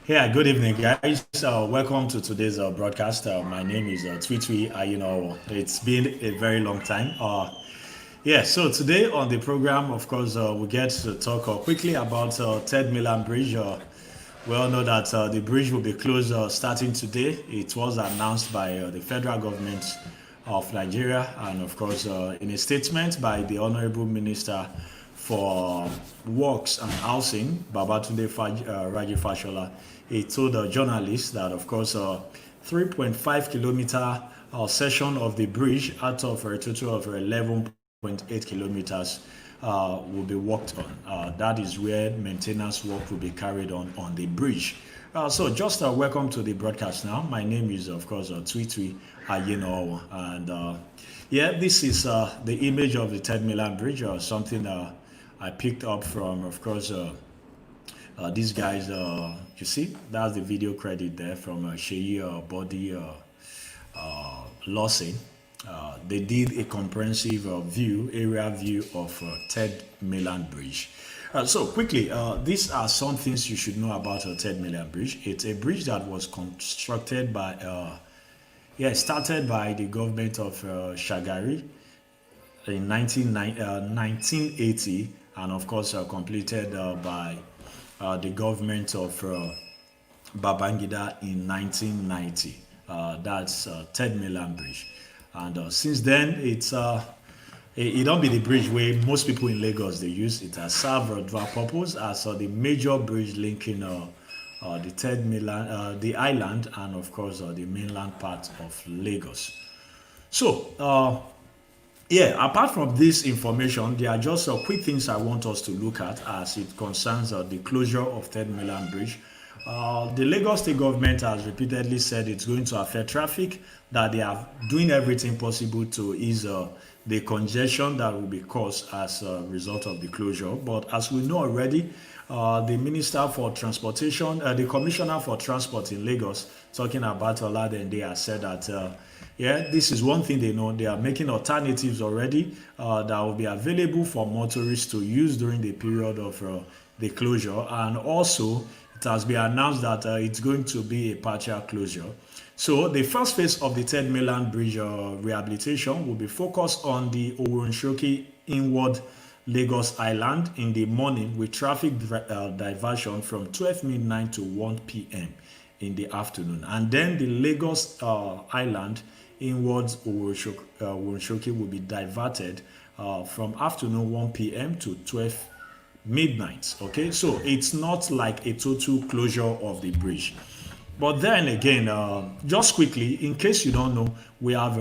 Yeah, good evening, guys. Welcome to today's broadcast. My name is Tweetwee. It's been a very long time. Yeah, so today on the program, of course, we get to talk quickly about Third Mainland Bridge. We all know that the bridge will be closed starting today. It was announced by the federal government of Nigeria, and of course, in a statement by the Honorable Minister for Works and Housing, Babatunde Fashola, he told journalists that, of course, 3.5 kilometer section of the bridge out of a total of 11.8 kilometers will be worked on. That is where maintenance work will be carried on the bridge. So just welcome to the broadcast now. My name is, of course, Tweetwee Ayeno, and yeah, this is the image of the Third Mainland Bridge, or something I picked up from, of course, these guys. You see, that's the video credit there from Sheyi Body Lawson. They did a comprehensive area view of Third Mainland Bridge. So quickly, these are some things you should know about Third Mainland Bridge. It's a bridge that was constructed by, started by the government of Shagari in 1980, and of course completed by the government of Babangida in 1990. That's Third Mainland Bridge, and since then it don't be the bridge where most people in Lagos they use. It has served a dual purpose as the major bridge linking the Third Mainland, the island, and of course the mainland part of Lagos. So yeah, apart from this information, there are just quick things I want us to look at as it concerns the closure of Third Mainland Bridge. The Lagos State government has repeatedly said it's going to affect traffic, that they are doing everything possible to ease the congestion that will be caused as a result of the closure. But as we know already, the Minister for Transportation, the Commissioner for Transport in Lagos, talking about Oladende, has said that yeah, this is one thing they know. They are making alternatives already that will be available for motorists to use during the period of the closure. And also, it has been announced that it's going to be a partial closure. So the first phase of the Third Mainland Bridge rehabilitation will be focused on the Oworonshoki inward Lagos Island in the morning, with traffic diversion from 12 midnight to 1 p.m. in the afternoon. And then the Lagos Island inwards Oworonshoki will be diverted from afternoon 1 p.m. to 12 midnight. Okay, so it's not like a total closure of the bridge. But then again, just quickly, in case you don't know, we have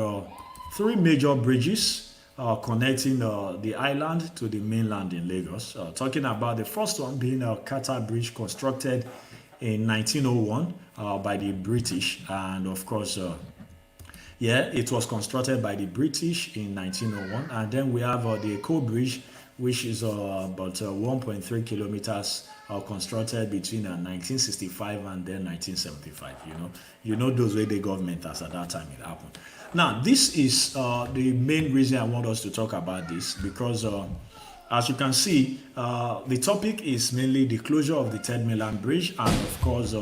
three major bridges connecting the island to the mainland in Lagos. Talking about the first one being a Qatar Bridge, constructed in 1901 by the British, and of course, yeah, it was constructed by the British in 1901. And then we have the Eco Bridge, which is about 1.3 kilometers constructed between 1965 and then 1975. You know those were the government as at that time it happened. Now, this is the main reason I want us to talk about this, because as you can see, the topic is mainly the closure of the Third Mainland Bridge, and of course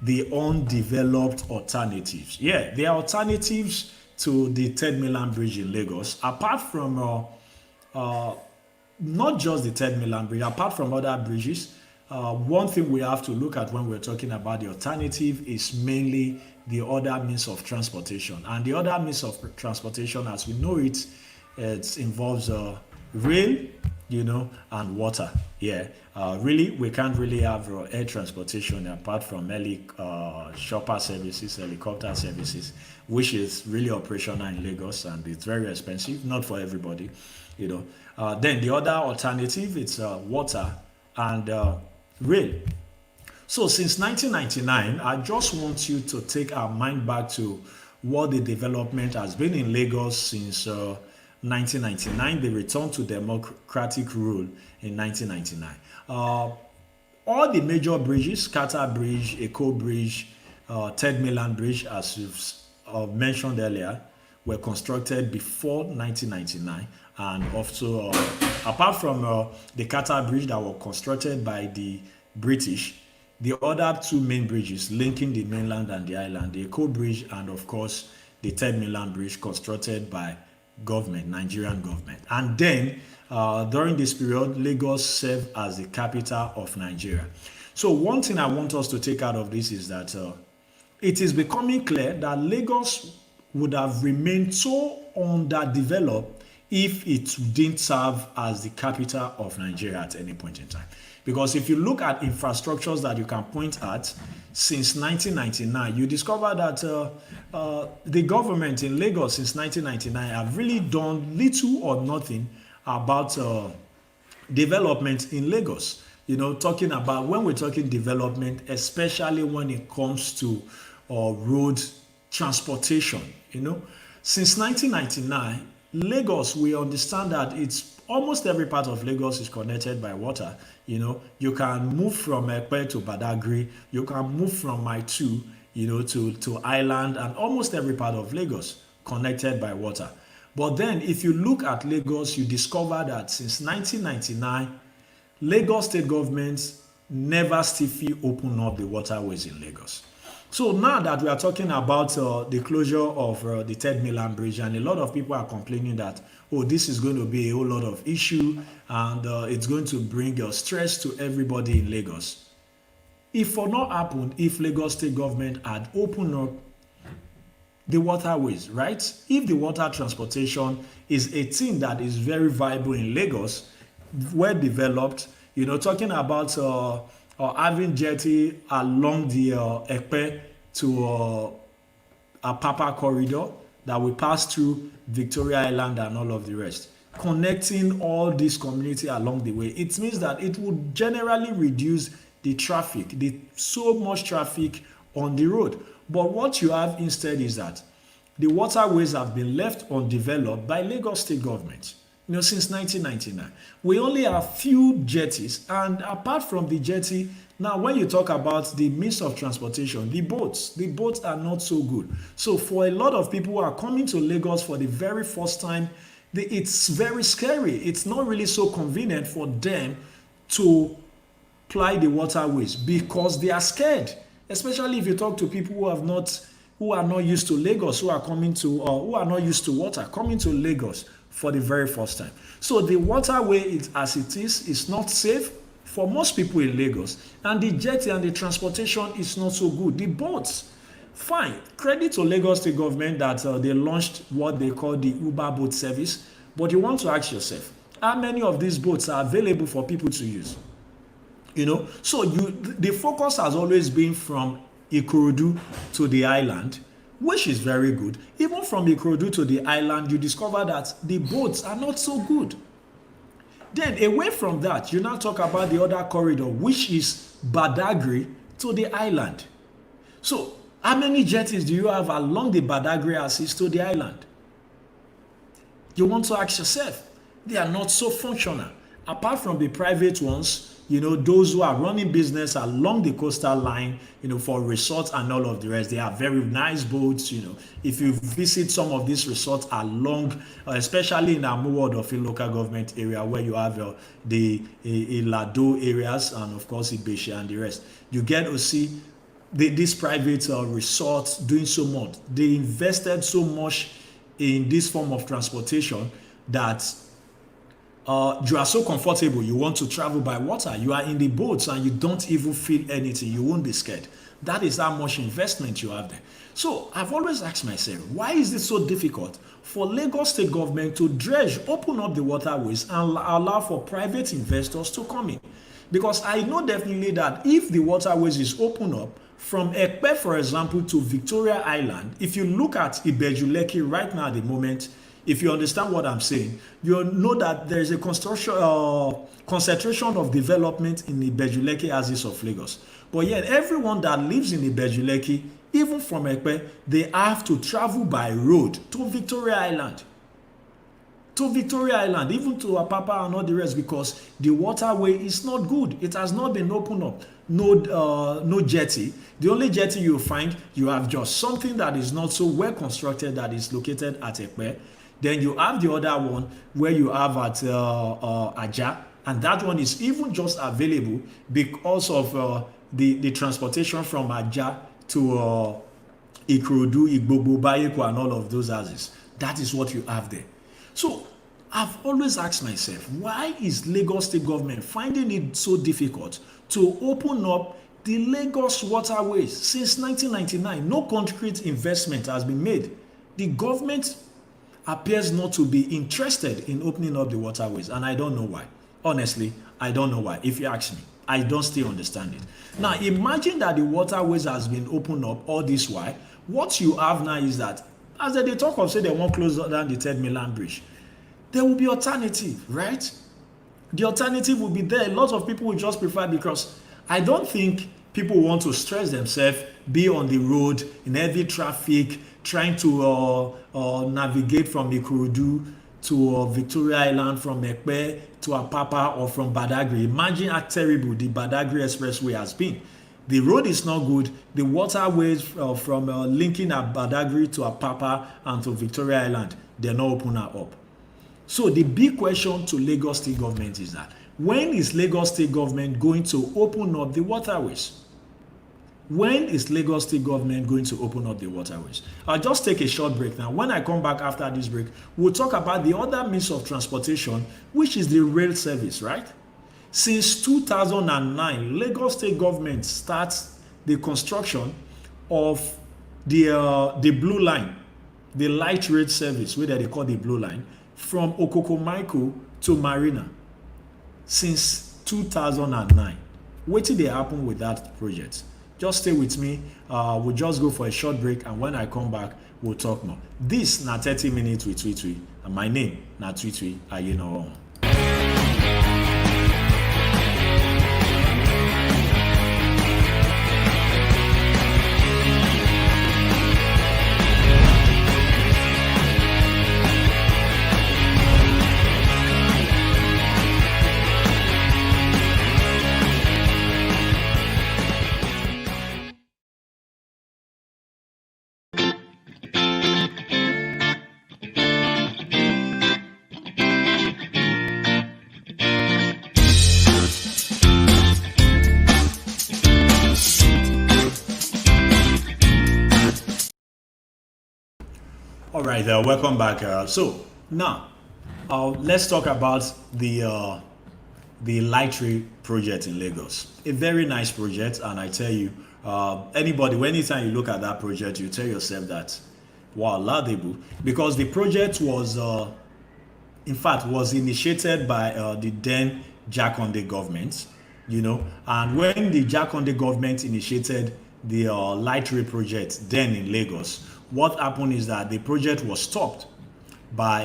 the undeveloped alternatives. Yeah, there are alternatives to the Third Mainland Bridge in Lagos, apart from not just the Third Mainland Bridge, apart from other bridges. One thing we have to look at when we're talking about the alternative is mainly the other means of transportation. And the other means of transportation, as we know it, it involves rail, and water. Yeah, really, we can't really have air transportation apart from shopper services, helicopter services, which is really operational in Lagos, and it's very expensive, not for everybody. Then the other alternative, it's water and rail. So since 1999, I just want you to take our mind back to what the development has been in Lagos since 1999. They returned to democratic rule in 1999. All the major bridges, Qatar Bridge, Eco Bridge, Third Mainland Bridge, as you've mentioned earlier, were constructed before 1999, and also apart from the Qatar Bridge that were constructed by the British, the other two main bridges linking the mainland and the island, the Eko Bridge and of course the Third Mainland Bridge constructed by government, Nigerian government. And then during this period, Lagos served as the capital of Nigeria. So one thing I want us to take out of this is that it is becoming clear that Lagos would have remained so underdeveloped if it didn't serve as the capital of Nigeria at any point in time. Because if you look at infrastructures that you can point at since 1999, you discover that the government in Lagos since 1999 have really done little or nothing about development in Lagos. You know, talking about when we're talking development, especially when it comes to road transportation, you know, since 1999, Lagos, we understand that it's almost every part of Lagos is connected by water. You know, you can move from Ekpe to Badagry, you can move from Mile 2, you know, to Island, and almost every part of Lagos connected by water. But then if you look at Lagos, you discover that since 1999, Lagos state government never stiffly opened up the waterways in Lagos. So now that we are talking about the closure of the Third Mainland Bridge, and a lot of people are complaining that, oh, this is going to be a whole lot of issue and it's going to bring stress to everybody in Lagos. If for not happened, if Lagos state government had opened up the waterways, right? If the water transportation is a thing that is very viable in Lagos, well developed, you know, talking about having jetty along the Ekpe to Apapa corridor that will pass through Victoria Island and all of the rest, connecting all this community along the way. It means that it would generally reduce the traffic, the so much traffic on the road. But what you have instead is that the waterways have been left undeveloped by Lagos state government. You know, since 1999, we only have few jetties, and apart from the jetty, now when you talk about the means of transportation, the boats are not so good. So for a lot of people who are coming to Lagos for the very first time, it's very scary. It's not really so convenient for them to ply the waterways because they are scared. Especially if you talk to people who are not used to Lagos, who are not used to water, coming to Lagos for the very first time. So the waterway as it is not safe for most people in Lagos, and the jetty and the transportation is not so good. The boats, fine. Credit to Lagos state government that they launched what they call the Uber boat service, but you want to ask yourself, how many of these boats are available for people to use? You know, so the focus has always been from Ikorodu to the island, which is very good. Even from Ikorodu to the island, you discover that the boats are not so good. Then away from that, you now talk about the other corridor, which is Badagry to the island. So how many jetties do you have along the Badagry axis to the island? You want to ask yourself, they are not so functional. Apart from the private ones, you know, those who are running business along the coastal line, you know, for resorts and all of the rest, they have very nice boats. You know, if you visit some of these resorts along, especially in Amuwo-Odofin local government area, where you have the Ilado areas and of course Ibeshi and the rest, you get to see these private resorts doing so much. They invested so much in this form of transportation that you are so comfortable, you want to travel by water, you are in the boats and you don't even feel anything, you won't be scared. That is how much investment you have there. So I've always asked myself, why is it so difficult for Lagos state government to open up the waterways and allow for private investors to come in? Because I know definitely that if the waterways is open up from Ekpe, for example, to Victoria Island, if you look at Ibeju-Lekki right now at the moment, if you understand what I'm saying, you know that there is a concentration of development in Ibeju-Lekki axis of Lagos. But yet, everyone that lives in Ibeju-Lekki, even from Ekpe, they have to travel by road to Victoria Island. Even to Apapa and all the rest, because the waterway is not good. It has not been opened up. No jetty. The only jetty you find, you have just something that is not so well constructed that is located at Ekpe. Then you have the other one where you have at Aja, and that one is even just available because of the transportation from Aja to Ikorodu, Igbogbo, Bayeko, and all of those houses. That is what you have there. So I've always asked myself, why is Lagos State government finding it so difficult to open up the Lagos waterways? Since 1999, no concrete investment has been made. The government appears not to be interested in opening up the waterways, and I don't know why. Honestly, I don't know why. If you ask me, I don't still understand it. Now, imagine that the waterways has been opened up all this while. What you have now is that, as they talk of, say they won't close down the Third Mainland Bridge, there will be alternative, right? The alternative will be there. A lot of people will just prefer, because I don't think people want to stress themselves, be on the road in heavy traffic, trying to navigate from Ikorodu to Victoria Island, from Ekpe to Apapa, or from Badagry. Imagine how terrible the Badagry Expressway has been. The road is not good. The waterways from linking Badagry to Apapa and to Victoria Island, they're not opening up. So the big question to Lagos State government is that, when is Lagos State government going to open up the waterways? When is Lagos State government going to open up the waterways? I'll just take a short break now. When I come back after this break, we'll talk about the other means of transportation, which is the rail service, right? Since 2009, Lagos State government starts the construction of the Blue Line, the light rail service, where they call the Blue Line, from Okokomaiko to Marina. Since 2009. What did they happen with that project? Just stay with me. We'll just go for a short break, and when I come back, we'll talk more. This na 30 minutes with Twitwi, and my name na Twitwi Ayeno. All right, welcome back. So now, let's talk about the light rail project in Lagos. A very nice project, and I tell you, anytime you look at that project, you tell yourself that, wow, laudable, because the project was, in fact, was initiated by the then Jakonde government, and when the Jakonde government initiated the light rail project then in Lagos, what happened is that the project was stopped by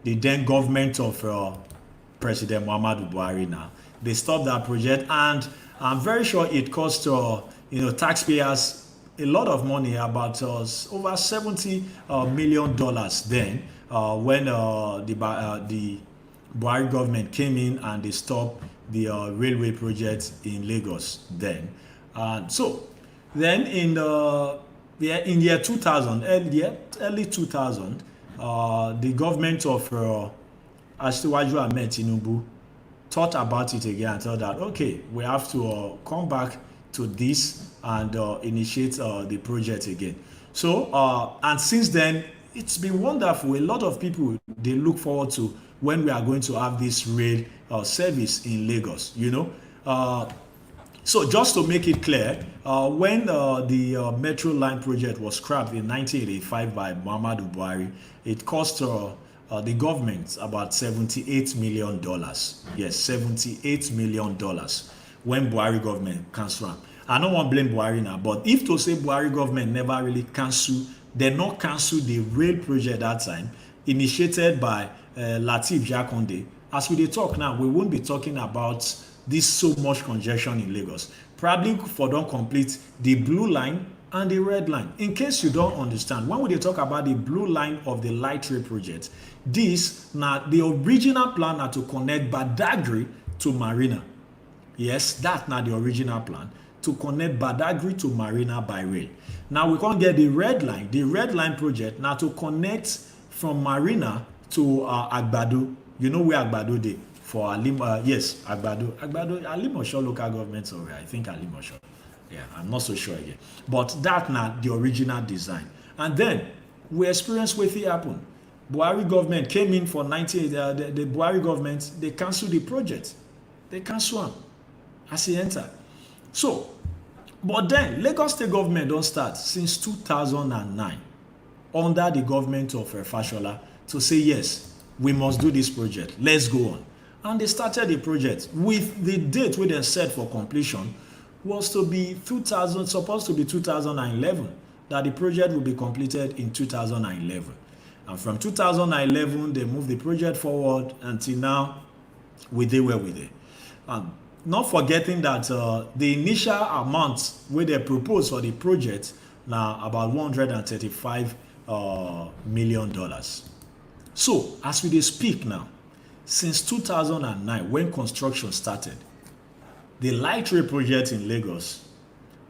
the then government of President Muhammadu Buhari now. They stopped that project, and I'm very sure it cost taxpayers a lot of money, about over $70 million then, when the Buhari government came in and they stopped the railway project in Lagos then. So then in year 2000, early 2000, the government of Asiwaju Ahmed Tinubu thought about it again and thought that, okay, we have to come back to this and initiate the project again. So, and since then, it's been wonderful. A lot of people, they look forward to when we are going to have this rail service in Lagos, So just to make it clear, when the Metro Line project was scrapped in 1985 by Muhammadu Buhari, it cost the government about $78 million. Yes, $78 million when Buhari government cancelled. I don't want to blame Buhari now, but if to say Buhari government never really cancelled, they not cancelled the rail project that time, initiated by Lateef Jakonde. As we talk now, we won't be talking about this so much congestion in Lagos. Probably for don't complete the Blue Line and the Red Line. In case you don't understand, when we talk about the Blue Line of the light rail project, this now the original plan are to connect Badagry to Marina. Yes, that's not the original plan, to connect Badagry to Marina by rail. Now we can't get the Red Line. The Red Line project now to connect from Marina to Agbado. You know where Agbado is? for yes, Alimosho local government, sorry, I think Alimosho. Yeah, I'm not so sure again. But that now the original design. And then we experienced what happened. Buhari government came in for 98, the Buhari government, they cancelled the project. They cancelled am as e enter. So, but then Lagos State government don start since 2009 under the government of Fashola to say yes, we must do this project. Let's go on. And they started the project with the date wey dem set for completion was to be 2000, supposed to be 2011, that the project will be completed in 2011. And from 2011, they moved the project forward until now, we dey where we dey. Not forgetting that the initial amount wey they propose for the project na about $135 million. So as we dey speak now, since 2009 when construction started, the light rail project in Lagos,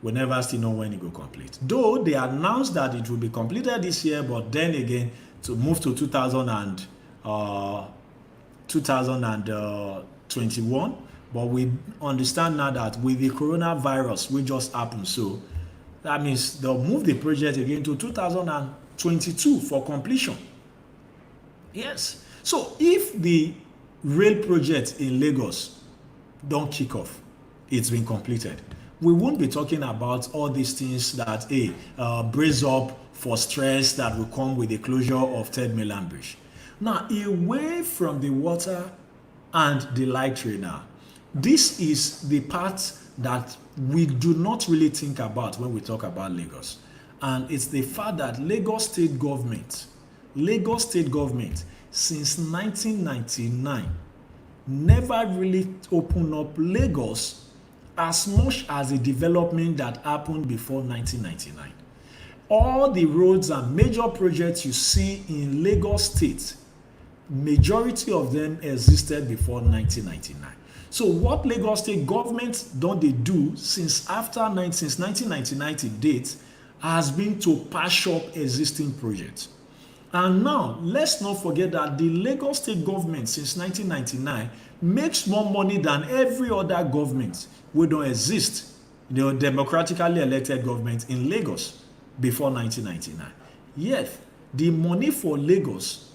we never still know when it will complete. Though they announced that it will be completed this year, but then again to move to 2021. But we understand now that with the coronavirus which just happened, so that means they'll move the project again to 2022 for completion. Yes. So if the rail project in Lagos don't kick off, it's been completed, we won't be talking about all these things that brace up for stress that will come with the closure of Third Mainland Bridge. Now, away from the water and the light rail now, this is the part that we do not really think about when we talk about Lagos. And it's the fact that Lagos State government, since 1999, never really opened up Lagos as much as the development that happened before 1999. All the roads and major projects you see in Lagos State, majority of them existed before 1999. So what Lagos State government don dey do since 1999 to date has been to patch up existing projects. And now, let's not forget that the Lagos State government since 1999 makes more money than every other government wey don exist, the democratically elected government in Lagos before 1999. Yet, the money for Lagos,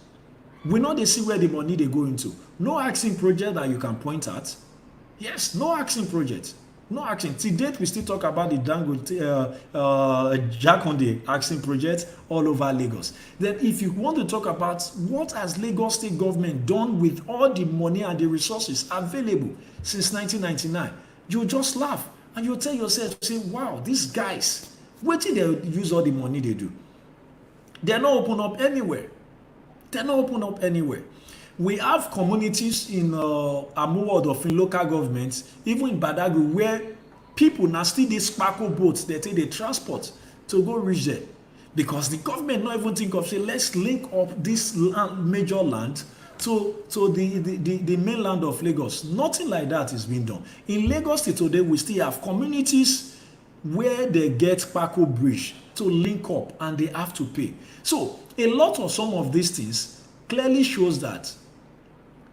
we no dey see where the money dey go into. No asking project that you can point at. Yes, no asking project. No asking. To date, we still talk about the Dangote Jakonde asking project all over Lagos. Then if you want to talk about what has Lagos State government done with all the money and the resources available since 1999, you just laugh and you tell yourself, say, wow, these guys, wetin dey use all the money they do? They're not open up anywhere. We have communities in Amuwo Odofin local government, even in Badagry, where people now still dey sparkle boats they take the transport to go reach there, because the government not even think of say let's link up this major land to the mainland of Lagos. Nothing like that is being done. In Lagos State today, we still have communities where they get sparkle bridge to link up and they have to pay. So a lot of some of these things clearly shows that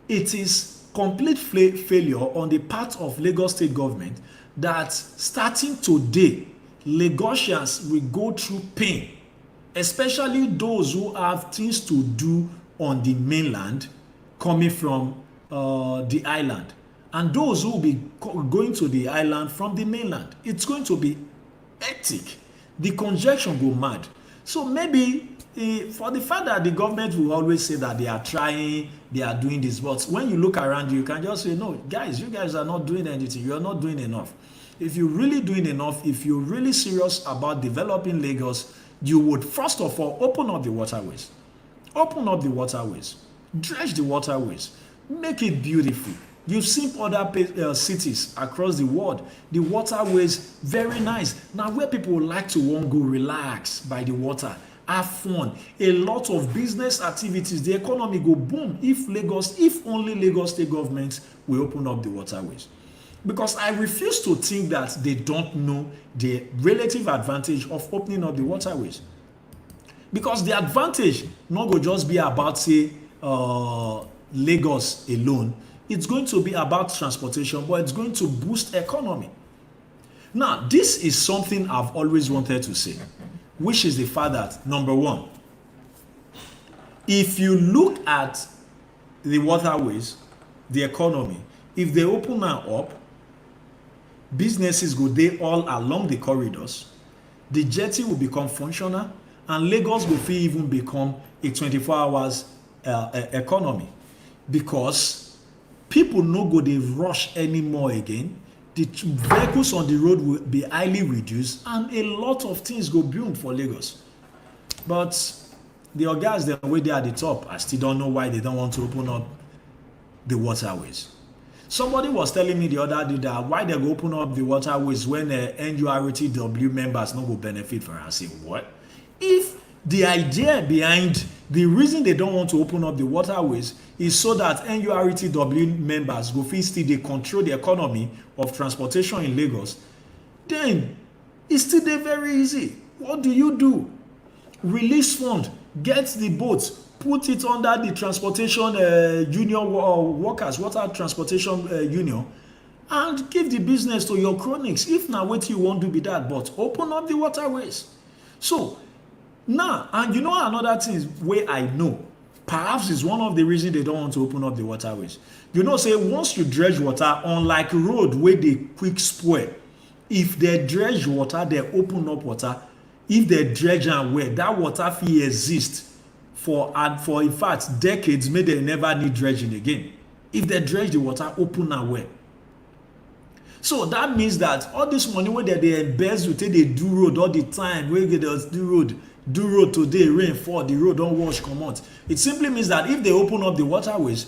it is complete failure on the part of Lagos State government, that starting today, Lagosians will go through pain, especially those who have things to do on the mainland coming from the island, and those who will be going to the island from the mainland. It's going to be hectic. The congestion go mad. So maybe for the fact that the government will always say that they are trying, they are doing this, but when you look around you can just say, no, guys, you guys are not doing anything. You are not doing enough. If you're really doing enough, if you're really serious about developing Lagos, you would first of all open up the waterways. Dredge the waterways. Make it beautiful. You've seen other cities across the world. The waterways, very nice. Now where people like to want go relax by the water, have fun. A lot of business activities, the economy go boom if only Lagos State government will open up the waterways. Because I refuse to think that they don't know the relative advantage of opening up the waterways. Because the advantage not go just be about say Lagos alone. It's going to be about transportation, but it's going to boost economy. Now, this is something I've always wanted to say, which is the fact that, number one, if you look at the waterways, the economy, if they open now up, businesses go dey all along the corridors, the jetty will become functional, and Lagos go fit even become a 24 hours economy, because people no go dey rush anymore again. The vehicles on the road will be highly reduced, and a lot of things go boom for Lagos. But the ogas dem wey dey at the top, I still don't know why they don't want to open up the waterways. Somebody was telling me the other day that why they go open up the waterways when NURTW members no go benefit from it. I say, what? If the idea behind the reason they don't want to open up the waterways is so that NURTW members go fit still dey control the economy of transportation in Lagos, then it's still dey very easy. What do? Release fund, get the boats, put it under the transportation union workers, water transportation union, and give the business to your cronies. If na wetin you wan do be that, but open up the waterways. So now, and you know another thing wey I know, perhaps is one of the reasons they don't want to open up the waterways. You know, say once you dredge water, unlike road wey dey quick spoil, if they dredge water, they open up water, if they dredge am well, that water fit exist for in fact decades, may they never need dredging again if they dredge the water open am well. So that means that all this money wey dem dey embezzle take dey do road all the time, wey dey do road today, rain fall, the road don wash comot, it simply means that if they open up the waterways,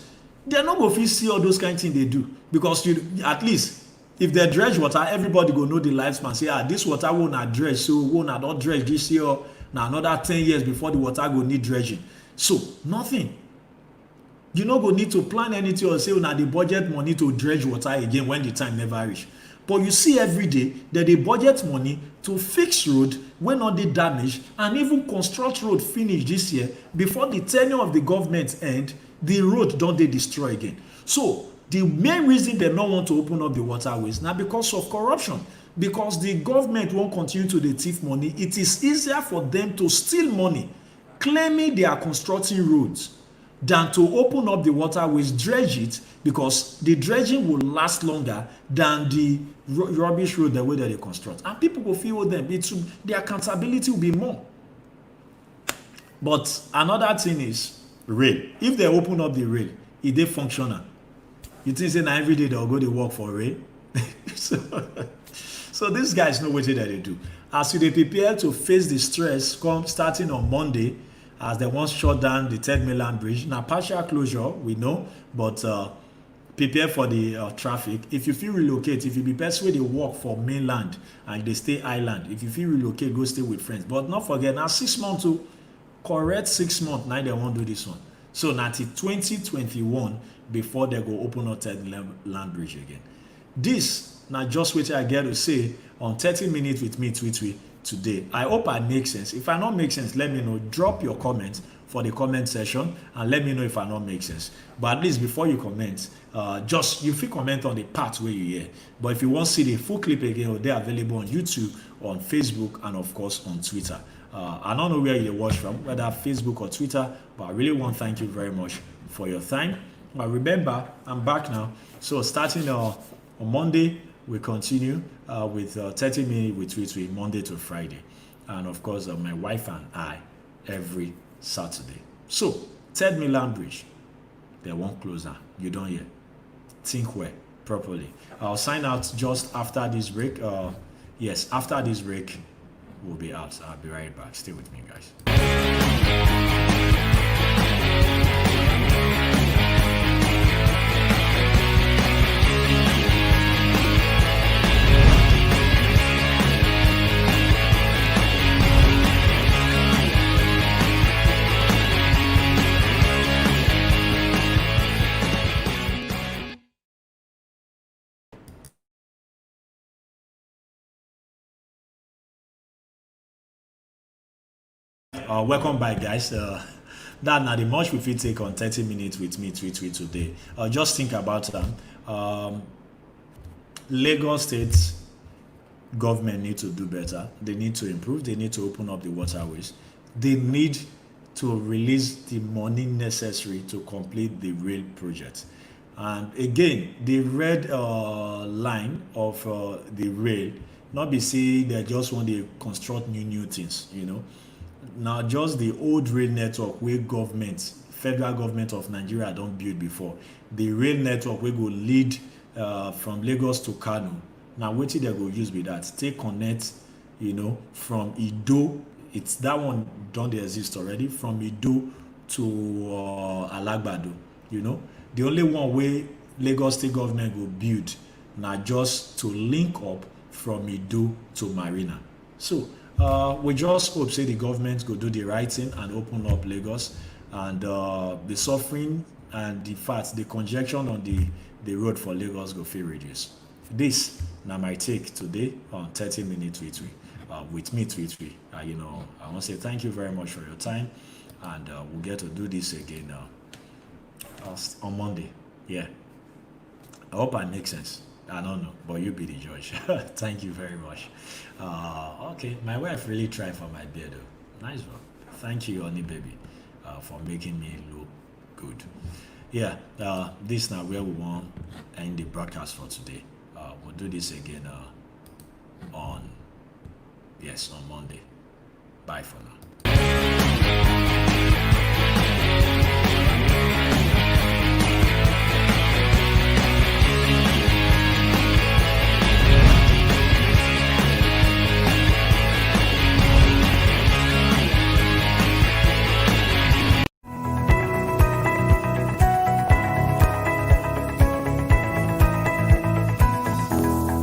they no go fit see all those kind things they do, because at least if they dredge water, everybody go know the lifespan, say this water wey una dredge, so wey una don dredge this year, na another 10 years before the water go need dredging. So nothing, you no go need to plan anything or say una dey budget money to dredge water again when the time never reach. But you see every day that they budget money to fix road wey no dey damaged, and even construct road finish this year before the tenure of the government end, the road don dey destroy again. So the main reason they no want to open up the waterways na because of corruption, because the government wan continue to dey thief money. It is easier for them to steal money claiming they are constructing roads than to open up the waterways, dredge it, because the dredging will last longer than the rubbish road the way that they construct, and people will feel them. The accountability will be more. But another thing is rail. If they open up the rail, e dey functional, you think say na every day they'll go to work for rail? So these guys know wetin that they do. As you dey prepare to face the stress come starting on Monday, as they wan shut down the Third Mainland Bridge, na partial closure we know, but prepare for the traffic. If you fit relocate, if you be person wey dey work for mainland and dey stay island, if you fit relocate, go stay with friends. But not forget, na 6 months o, correct 6 months na dem wan do this one. So na till 2021 before they go open up Third Mainland Bridge again. This na just wetin I get to say on 30 minutes with me, Tweetwe, today. I hope I make sense. If I not make sense, let me know. Drop your comments for the comment section and let me know if I not make sense. But at least before you comment, just you fit comment on the part where you hear. But if you want to see the full clip again, they're available on YouTube, on Facebook, and of course on Twitter. I don't know where you watch from, whether Facebook or Twitter, but I really want to thank you very much for your time. But remember, I'm back now. So starting on Monday, we continue with 30 minutes with Tweetwe, Monday to Friday. And of course, my wife and I every Saturday. So, Third Mainland Bridge, they won't close now. You don't hear. Think well, properly. I'll sign out just after this break. Yes, after this break, we'll be out. I'll be right back. Stay with me, guys. Welcome back, guys. that na the much we fit take on 30 minutes with me tweet today. Just think about them. Lagos State government need to do better. They need to improve. They need to open up the waterways. They need to release the money necessary to complete the rail project. And again, the red line of the rail, not be say they just want to construct new things, Now just the old rail network where government, federal government of Nigeria don't build before. The rail network wey go lead from Lagos to Kano. Now wetin they go use be that? Take connect, from Ido. It's that one don't exist already, from Ido to Alagbado. The only one way Lagos state government will build now just to link up from Ido to Marina. So we just hope say the government go do the right thing and open up Lagos, and the suffering and the fact, the congestion on the road for Lagos go feel reduce. This now my take today on 30 minutes with me tweet. I want to say thank you very much for your time, and we'll get to do this again on Monday. Yeah, I hope I make sense. I don't know, but you be the judge. Thank you very much. Okay, my wife really tried for my beard though. Nice one. Thank you, honey baby, for making me look good. Yeah, this now where we want end the broadcast for today. We'll do this again on Monday. Bye for now.